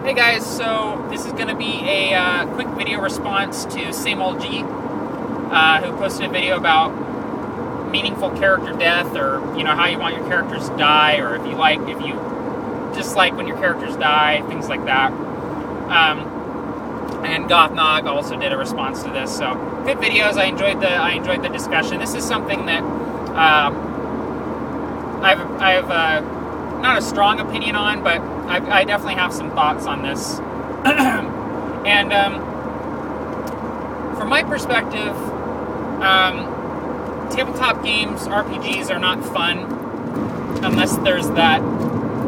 Hey guys, so this is going to be a quick video response to sameoldji, who posted a video about meaningful character death, or how you want your characters to die, or if you dislike when your characters die, things like that. And Gothnog also did a response to this. So good videos. I enjoyed the discussion. This is something that I have not a strong opinion on, but I definitely have some thoughts on this. And from my perspective, tabletop games, RPGs, are not fun unless there's that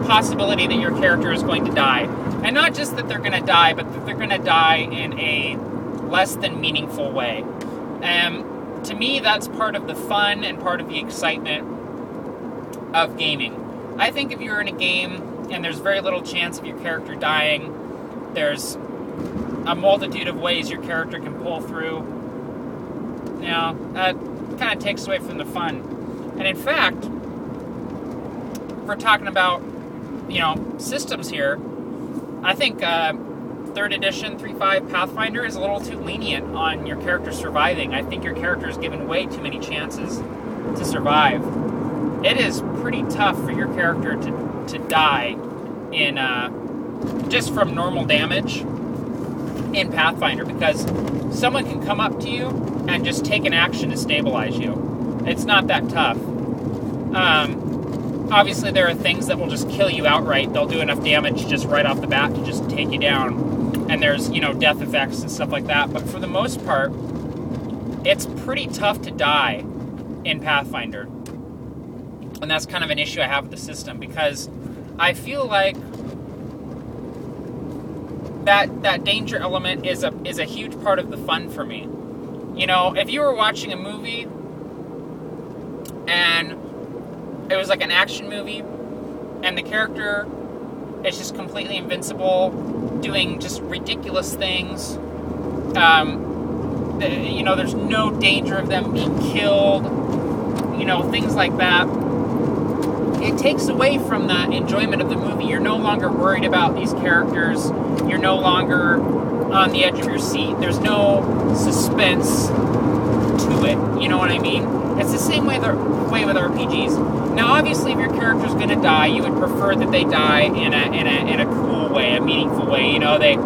possibility that your character is going to die. And not just that they're going to die, but that they're going to die in a less than meaningful way. To me, that's part of the fun and part of the excitement of gaming. I think if you're in a game and there's very little chance of your character dying, there's a multitude of ways your character can pull through. That kind of takes away from the fun. And in fact, if we're talking about, systems here, I think 3rd edition 3.5 Pathfinder is a little too lenient on your character surviving. I think your character is given way too many chances to survive. It is pretty tough for your character to die in just from normal damage in Pathfinder, because someone can come up to you and just take an action to stabilize you. It's not that tough. Obviously, there are things that will just kill you outright. They'll do enough damage just right off the bat to just take you down. And there's, death effects and stuff like that. But for the most part, it's pretty tough to die in Pathfinder. And that's kind of an issue I have with the system, because I feel like that danger element is a huge part of the fun for me. If you were watching a movie and it was like an action movie and the character is just completely invincible, doing just ridiculous things, there's no danger of them being killed, things like that, it takes away from that enjoyment of the movie. You're no longer worried about these characters. You're no longer on the edge of your seat. There's no suspense to it. You know what I mean? It's the same way with RPGs. Now, obviously, if your character's going to die, you would prefer that they die in a cool way, a meaningful way. They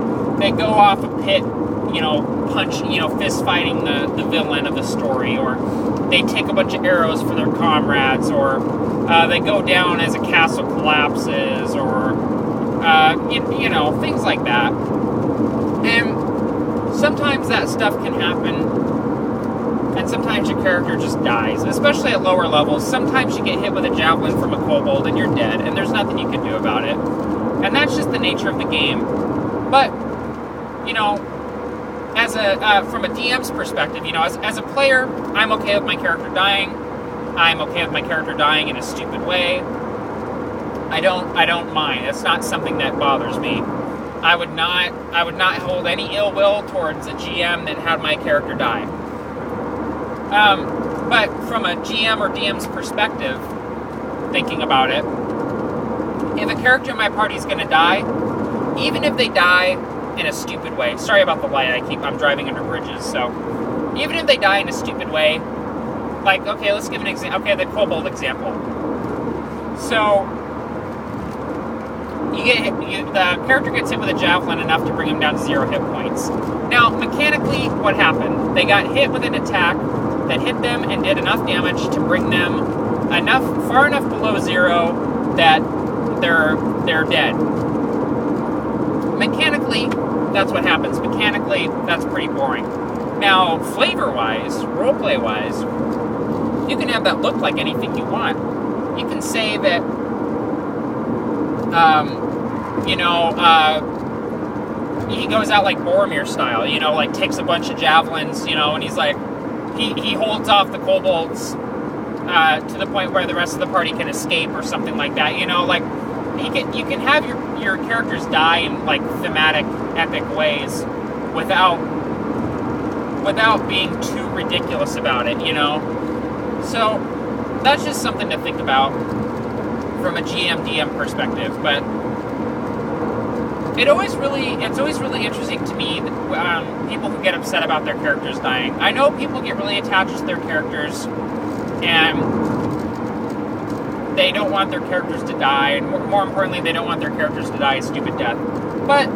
go off a pit, punch, fist fighting the villain of the story, or they take a bunch of arrows for their comrades, or they go down as a castle collapses, or things like that. And sometimes that stuff can happen, and sometimes your character just dies, especially at lower levels. Sometimes you get hit with a javelin from a kobold and you're dead, and there's nothing you can do about it. And that's just the nature of the game. But, from a DM's perspective, as a player, I'm okay with my character dying. I'm okay with my character dying in a stupid way. I don't mind. It's not something that bothers me. I would not hold any ill will towards a GM that had my character die. But from a GM or DM's perspective, thinking about it, if a character in my party is going to die, even if they die in a stupid way, sorry about the light, I'm driving under bridges, so even if they die in a stupid way, like, okay, let's give an example. Okay, the kobold example. So the character gets hit with a javelin enough to bring him down to 0 hit points. Now, mechanically, what happened? They got hit with an attack that hit them and did enough damage to bring them far enough below 0 that they're dead. Mechanically, that's what happens. Mechanically, that's pretty boring. Now, flavor-wise, roleplay-wise, you can have that look like anything you want. You can say that, he goes out like Boromir style, like takes a bunch of javelins, and he's like, he holds off the kobolds to the point where the rest of the party can escape or something like that, like, you can have your characters die in like thematic, epic ways without being too ridiculous about it, So that's just something to think about from a GM/DM perspective. But it's always really interesting to me that, people who get upset about their characters dying. I know people get really attached to their characters, and they don't want their characters to die, and more importantly, they don't want their characters to die a stupid death. But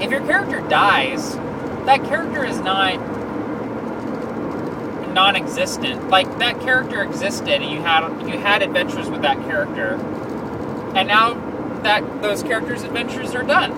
if your character dies, that character is not non-existent. Like, that character existed, and you had adventures with that character, and now that those characters' adventures are done.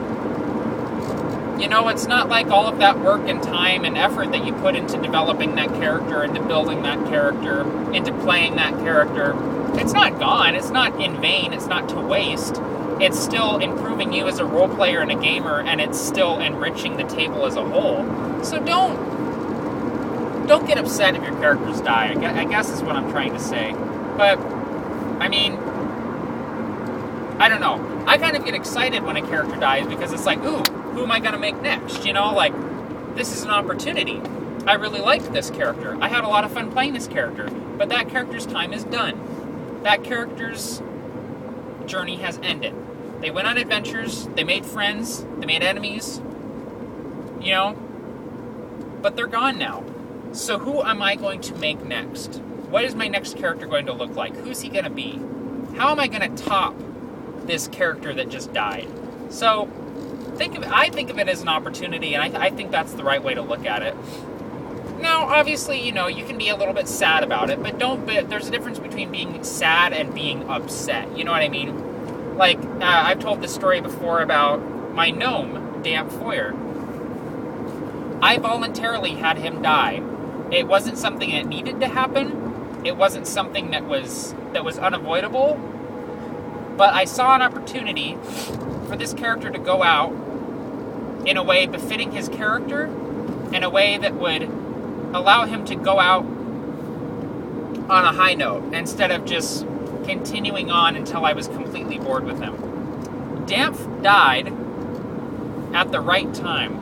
You know, it's not like all of that work and time and effort that you put into developing that character, into building that character, into playing that character. It's not gone. It's not in vain. It's not to waste. It's still improving you as a role player and a gamer, and it's still enriching the table as a whole. So don't get upset if your characters die. I guess is what I'm trying to say. But, I mean, I don't know. I kind of get excited when a character dies because it's like, ooh, who am I going to make next? You know, like, this is an opportunity. I really liked this character. I had a lot of fun playing this character. But that character's time is done. That character's journey has ended. They went on adventures. They made friends. They made enemies. You know? But they're gone now. So who am I going to make next? What is my next character going to look like? Who's he going to be? How am I going to top this character that just died? So I think of it as an opportunity, and I think that's the right way to look at it. Now, obviously, you know, you can be a little bit sad about it, but there's a difference between being sad and being upset. You know what I mean? Like, I've told this story before about my gnome, Damp Foyer. I voluntarily had him die. It wasn't something that needed to happen. It wasn't something that was unavoidable. But I saw an opportunity for this character to go out in a way befitting his character, in a way that would allow him to go out on a high note instead of just continuing on until I was completely bored with him. Damph died at the right time,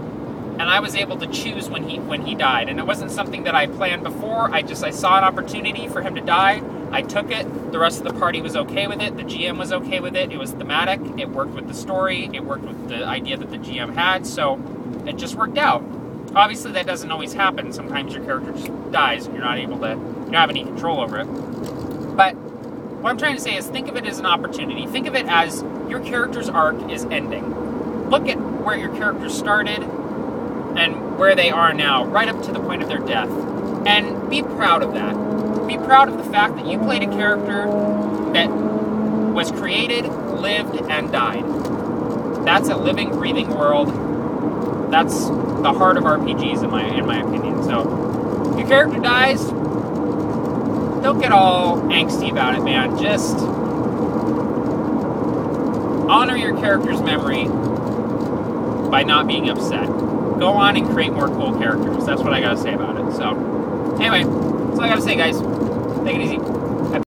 and I was able to choose when he died. And it wasn't something that I planned before. I saw an opportunity for him to die. I took it. The rest of the party was okay with it. The GM was okay with it. It was thematic. It worked with the story. It worked with the idea that the GM had. So it just worked out. Obviously, that doesn't always happen. Sometimes your character just dies and you don't have any control over it. But what I'm trying to say is think of it as an opportunity. Think of it as your character's arc is ending. Look at where your character started and where they are now, right up to the point of their death. And be proud of that. Be proud of the fact that you played a character that was created, lived, and died. That's a living, breathing world. That's the heart of RPGs, in my opinion. So, if your character dies, don't get all angsty about it, man. Just honor your character's memory by not being upset. Go on and create more cool characters. That's what I gotta say about it. So, anyway, that's all I gotta say, guys. Take it easy.